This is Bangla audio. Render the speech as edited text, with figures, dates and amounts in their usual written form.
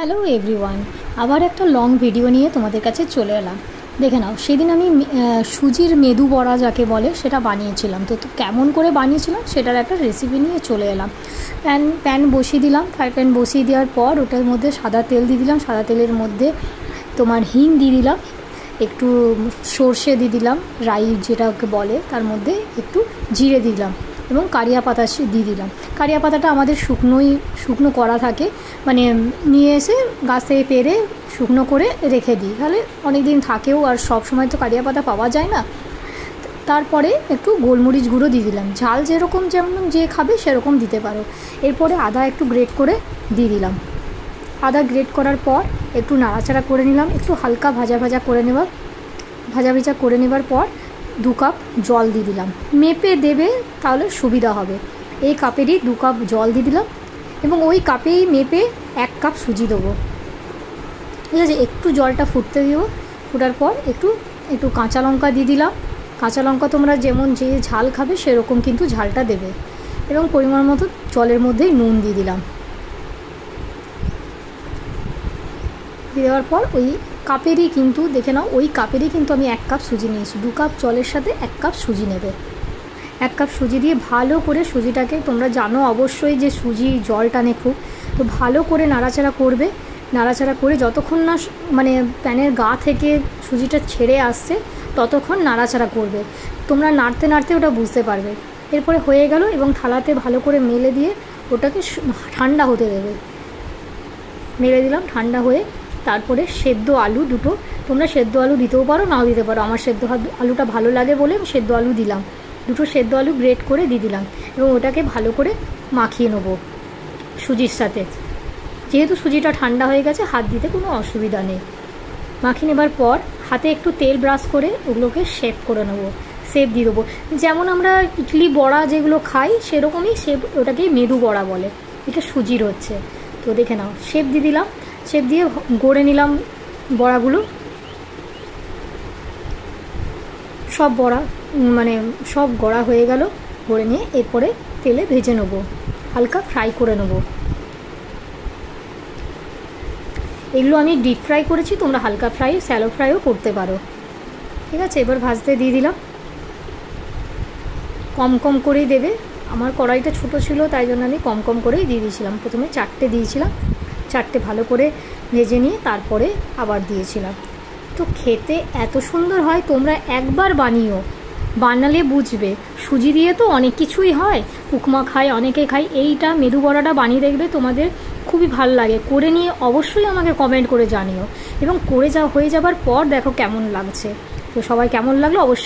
হ্যালো এভরিওয়ান, আবার একটা লং ভিডিও নিয়ে তোমাদের কাছে চলে এলাম। দেখে নাও, সেদিন আমি সুজির মেদু বড়া যাকে বলে সেটা বানিয়েছিলাম। তো কেমন করে বানিয়েছিলাম সেটার একটা রেসিপি নিয়ে চলে এলাম। প্যান বসিয়ে দিলাম। ফ্রাই প্যান বসিয়ে দেওয়ার পর ওটার মধ্যে সাদা তেল দিয়ে দিলাম। সাদা তেলের মধ্যে তোমার হিং দিয়ে দিলাম, একটু সর্ষে দিয়ে দিলাম, রাই যেটাকে বলে, তার মধ্যে একটু জিরে দিলাম এবং কারিয়া পাতা দিয়ে দিলাম। কারিয়া পাতাটা আমাদের শুকনো করা থাকে, মানে নিয়ে এসে গাছ থেকে পেরে শুকনো করে রেখে দিই, তাহলে অনেক দিন থাকেও। আর সব সময় তো কারিয়া পাতা পাওয়া যায় না। তারপরে একটু গোলমরিচ গুঁড়ো দিয়ে দিলাম, ঝাল যেরকম যেমন যে খাবে সেরকম দিতে পারো। এরপরে আদা একটু গ্রেট করে দিয়ে দিলাম। আদা গ্রেট করার পর একটু নাড়াচাড়া করে নিলাম, একটু হালকা ভাজা ভাজা করে নেবার পর 2 কাপ জল দিয়ে দিলাম। মেপে দেবে, তাহলে সুবিধা হবে। এই কাপেরই 2 কাপ জল দিয়ে দিলাম এবং ওই কাপেই মেপে 1 কাপ সুজি দেবো। ঠিক আছে, একটু জলটা ফুটতে দিব। ফোটার পর একটু কাঁচা লঙ্কা দিয়ে দিলাম। কাঁচা লঙ্কা তোমরা যেমন যে ঝাল খাবে সেরকম কিন্তু ঝালটা দেবে। এবং পরিমাণ মতো জলের মধ্যেই নুন দিয়ে দিলাম। দিয়ে দেওয়ার পর ওই কাপেরই কিন্তু দেখে নাও, ওই কাপেরই কিন্তু আমি 1 কাপ সুজি নিয়েছি। 2 কাপ জলের সাথে 1 কাপ সুজি নেবে। 1 কাপ সুজি দিয়ে ভালো করে সুজিটাকে, তোমরা জানো অবশ্যই যে সুজি জল টানে খুব, তো ভালো করে নাড়াচাড়া করবে। নাড়াচাড়া করে যতক্ষণ না মানে প্যানের গা থেকে সুজিটা ছেড়ে আসছে ততক্ষণ নাড়াচাড়া করবে। তোমরা নাড়তে নাড়তে ওটা বুঝতে পারবে। এরপরে হয়ে গেল এবং থালাতে ভালো করে মেলে দিয়ে ওটাকে ঠান্ডা হতে দেবে। মেলে দিলাম, ঠান্ডা হয়ে তারপরে সেদ্ধ আলু দুটো, তোমরা সেদ্ধ আলু দিতেও পারো, নাও দিতে পারো। আমার সেদ্ধ আলুটা ভালো লাগে বলে আমি সেদ্ধ আলু দিলাম। 2টো সেদ্ধ আলু গ্রেট করে দিয়ে দিলাম এবং ওটাকে ভালো করে মাখিয়ে নেবো সুজির সাথে। যেহেতু সুজিটা ঠান্ডা হয়ে গেছে, হাত দিতে কোনো অসুবিধা নেই। মাখিয়ে নেবার পর হাতে একটু তেল ব্রাশ করে ওগুলোকে শেপ করে নেবো, শেপ দিয়ে দেবো। যেমন আমরা ইডলি বড়া যেগুলো খাই সেরকমই শেপ, ওটাকেই মেদু বড়া বলে। এটা সুজির হচ্ছে। তো দেখে নাও, শেপ দিয়ে দিলাম। শেপ দিয়ে গড়ে নিলাম বড়াগুলো। সব বড়া সব গড়া হয়ে গেল। গড়ে নিয়ে এরপরে তেলে ভেজে নেবো, হালকা ফ্রাই করে নেবো। এগুলো আমি ডিপ ফ্রাই করেছি, তোমরা হালকা ফ্রাই, স্যালো ফ্রাইও করতে পারো। ঠিক আছে, এবার ভাজতে দিয়ে দিলাম। কম কম করেই দেবে। আমার কড়াইটা ছোট ছিল, তাই জন্য আমি কম কম করেই দিয়ে দিয়েছিলাম। প্রথমে 4টে দিয়েছিলাম, 4টে ভালো করে ভেজে নিয়ে তারপরে আবার দিয়েছিলাম। তো খেতে এত সুন্দর হয়, তোমরা একবার বানিও, বানালে বুঝবে। সুজি দিয়ে তো অনেক কিছুই হয়, উপমা খায়, অনেকে খায়। এইটা মেদু বড়াটা বানিয়ে দেখবে, তোমাদের খুবই ভালো লাগে। করে নিয়ে অবশ্যই আমাকে কমেন্ট করে জানিও এবং হয়ে যাবার পর দেখো কেমন লাগছে। তো সবাই কেমন লাগলো অবশ্যই।